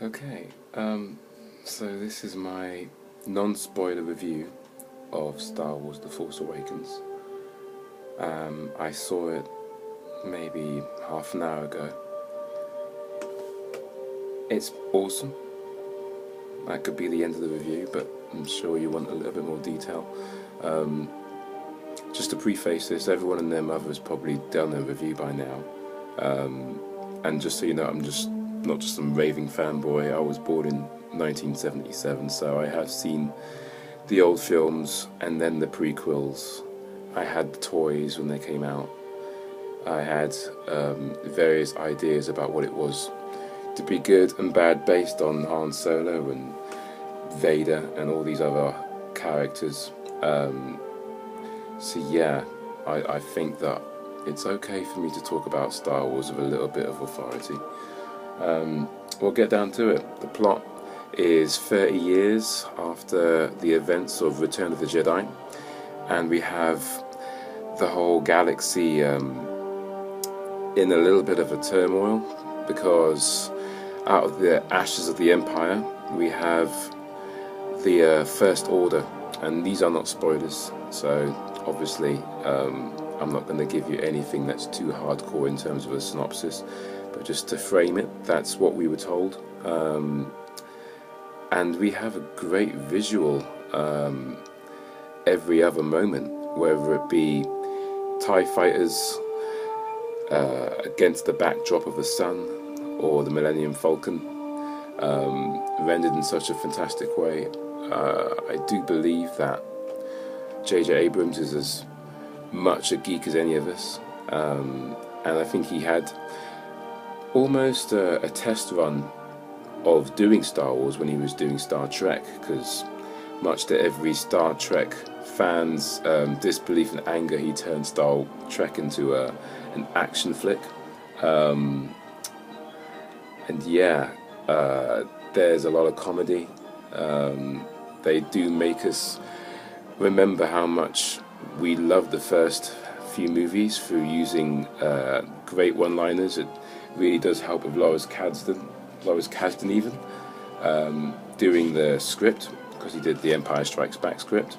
Okay, so this is my non-spoiler review of Star Wars The Force Awakens. I saw it maybe half an hour ago. It's awesome. That could be the end of the review, but I'm sure you want a little bit more detail. Just to preface this, everyone and their mother has probably done a review by now. And just so you know, I'm just not just some raving fanboy. I was born in 1977, so I have seen the old films and then the prequels. I had the toys when they came out. I had various ideas about what it was to be good and bad based on Han Solo and Vader and all these other characters. So yeah, I think that it's okay for me to talk about Star Wars with a little bit of authority. We'll get down to it. The plot is 30 years after the events of Return of the Jedi, and we have the whole galaxy in a little bit of a turmoil, because out of the ashes of the Empire we have the First Order, and these are not spoilers, so obviously I'm not going to give you anything that's too hardcore in terms of a synopsis, but just to frame it, that's what we were told. And we have a great visual every other moment, whether it be TIE fighters against the backdrop of the sun, or the Millennium Falcon, rendered in such a fantastic way. I do believe that J.J. Abrams is as much a geek as any of us, and I think he had almost a test run of doing Star Wars when he was doing Star Trek, because much to every Star Trek fan's disbelief and anger, he turned Star Trek into an action flick. And yeah, there's a lot of comedy. They do make us remember how much we loved the first few movies through using great one-liners. It really does help with Lawrence Kasdan even, doing the script, because he did the Empire Strikes Back script.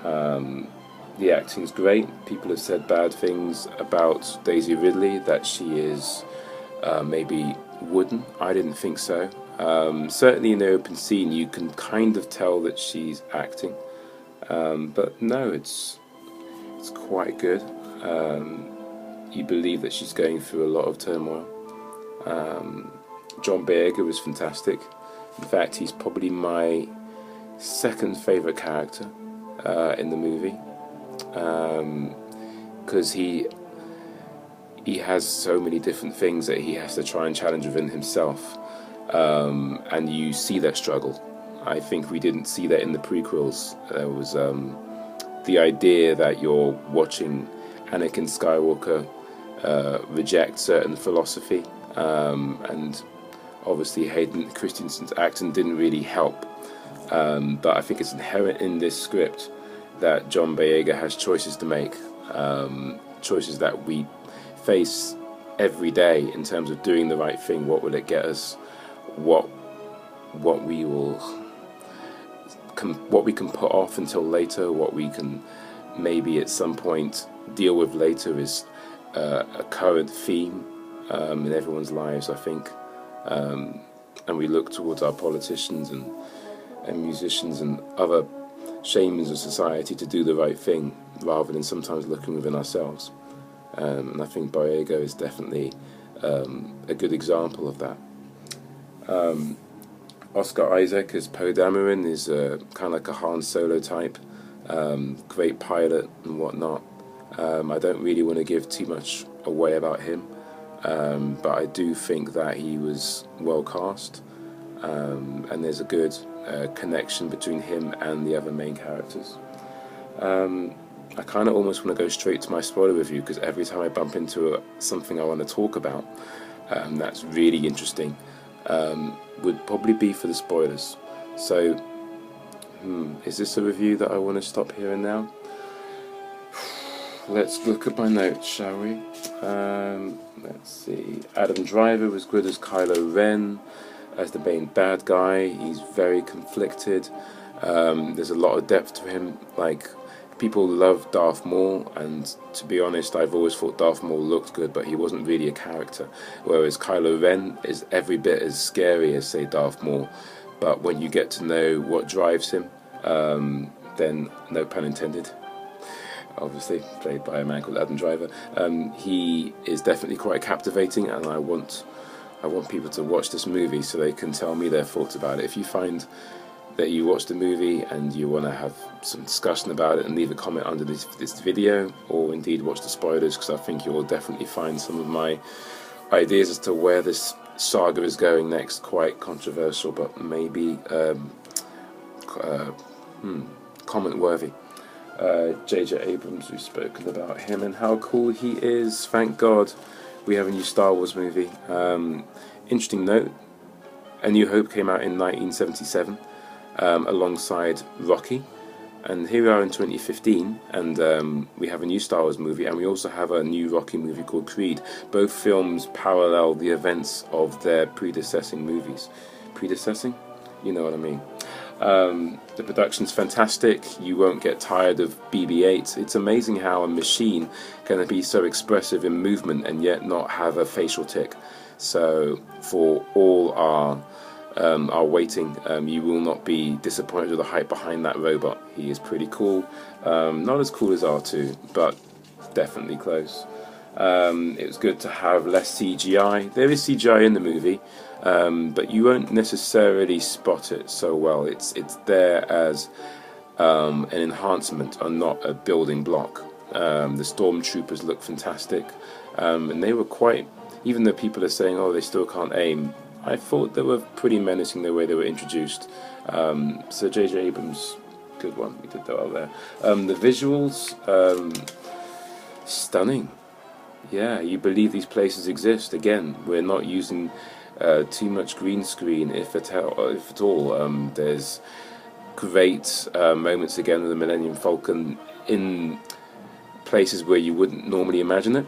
The acting's great. People have said bad things about Daisy Ridley, that she is maybe wooden. I didn't think so. Certainly in the open scene you can kind of tell that she's acting, but no, it's quite good. You believe that she's going through a lot of turmoil. John Boyega was fantastic. In fact, he's probably my second favourite character in the movie, because he has so many different things that he has to try and challenge within himself, and you see that struggle. I think we didn't see that in the prequels. There was the idea that you're watching Anakin Skywalker reject certain philosophy, and obviously Hayden Christensen's acting didn't really help, but I think it's inherent in this script that John Boyega has choices to make, choices that we face every day in terms of doing the right thing. What will it get us? What we can put off until later, what we can maybe at some point deal with later, is a current theme in everyone's lives, I think. And we look towards our politicians and musicians and other shamans of society to do the right thing, rather than sometimes looking within ourselves. And I think Boyega is definitely a good example of that. Oscar Isaac as Poe Dameron is kind of like a Han Solo type, great pilot and whatnot. I don't really want to give too much away about him, but I do think that he was well cast, and there's a good connection between him and the other main characters. I kind of almost want to go straight to my spoiler review, because every time I bump into something I want to talk about that's really interesting, would probably be for the spoilers. So, is this a review that I want to stop here and now? Let's look at my notes, shall we? Let's see. Adam Driver was good as Kylo Ren. as the main bad guy. He's very conflicted. There's a lot of depth to him. Like, people love Darth Maul, and to be honest, I've always thought Darth Maul looked good, but he wasn't really a character. Whereas Kylo Ren is every bit as scary as, say, Darth Maul. But when you get to know what drives him, then, no pun intended, obviously played by a man called Adam Driver, he is definitely quite captivating, and I want people to watch this movie so they can tell me their thoughts about it. If you find that you watch the movie and you want to have some discussion about it, and leave a comment under this video, or indeed watch the spoilers, because I think you'll definitely find some of my ideas as to where this saga is going next quite controversial, but maybe comment worthy. J.J. Abrams, we've spoken about him and how cool he is. Thank God we have a new Star Wars movie. Interesting note, A New Hope came out in 1977 alongside Rocky, and here we are in 2015, and we have a new Star Wars movie, and we also have a new Rocky movie called Creed. Both films parallel the events of their predecessing movies. Predecessing? You know what I mean. The production's fantastic. You won't get tired of BB-8. It's amazing how a machine can be so expressive in movement and yet not have a facial tic. So for all our waiting, you will not be disappointed with the hype behind that robot. He is pretty cool. Not as cool as R2, but definitely close. It was good to have less CGI. There is CGI in the movie, but you won't necessarily spot it so well. It's there as an enhancement and not a building block. The stormtroopers look fantastic, and they were quite, even though people are saying, oh, they still can't aim, I thought they were pretty menacing the way they were introduced. So J.J. Abrams, good one, we did that well there. The visuals, stunning. Yeah, you believe these places exist. Again, we're not using too much green screen, if at all. There's great moments again with the Millennium Falcon in places where you wouldn't normally imagine it.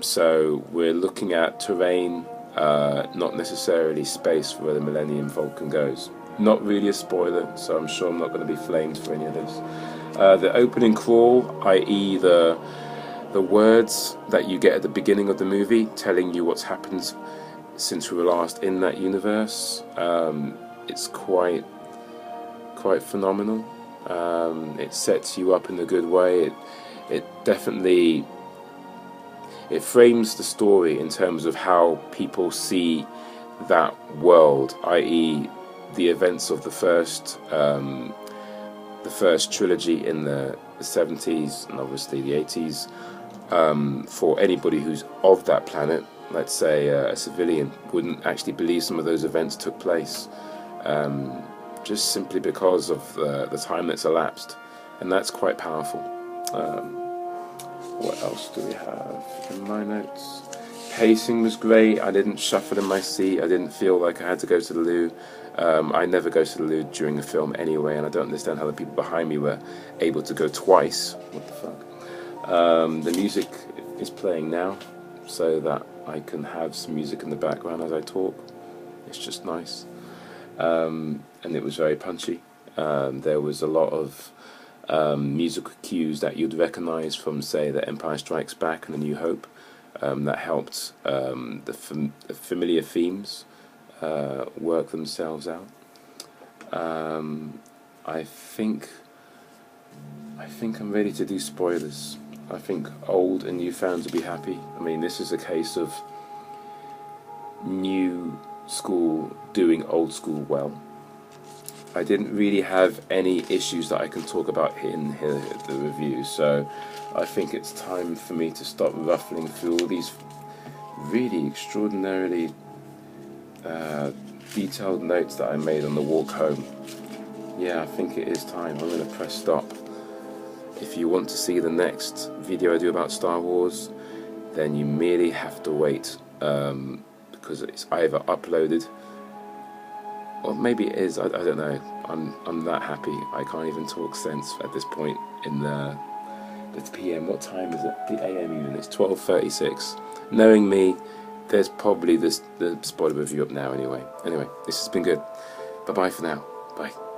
So we're looking at terrain, not necessarily space where the Millennium Falcon goes. Not really a spoiler, so I'm sure I'm not going to be flamed for any of this. The opening crawl, i.e. the words that you get at the beginning of the movie telling you what's happened since we were last in that universe, it's quite phenomenal. It sets you up in a good way. It definitely frames the story in terms of how people see that world, i.e. the events of the first trilogy in the 70s and obviously the 80s. For anybody who's of that planet, let's say a civilian, wouldn't actually believe some of those events took place, just simply because of the time that's elapsed, and that's quite powerful. What else do we have in my notes? Pacing was great. I didn't shuffle in my seat. I didn't feel like I had to go to the loo. I never go to the loo during a film anyway, and I don't understand how the people behind me were able to go twice. What the fuck? The music is playing now, so that I can have some music in the background as I talk. It's just nice. And it was very punchy. There was a lot of musical cues that you'd recognise from, say, The Empire Strikes Back and A New Hope. That helped the familiar themes work themselves out. I think I'm ready to do spoilers. I think old and new fans will be happy. I mean, this is a case of new school doing old school well. I didn't really have any issues that I can talk about in here at the review, so I think it's time for me to stop ruffling through all these really extraordinarily detailed notes that I made on the walk home. Yeah, I think it is time. I'm going to press stop. If you want to see the next video I do about Star Wars, then you merely have to wait, because it's either uploaded, or maybe it is, I don't know. I'm that happy I can't even talk sense at this point in the PM. What time is it? The AM even. It's 12:36. Knowing me, there's probably the spoiler review up now anyway. Anyway, this has been good. Bye bye for now. Bye.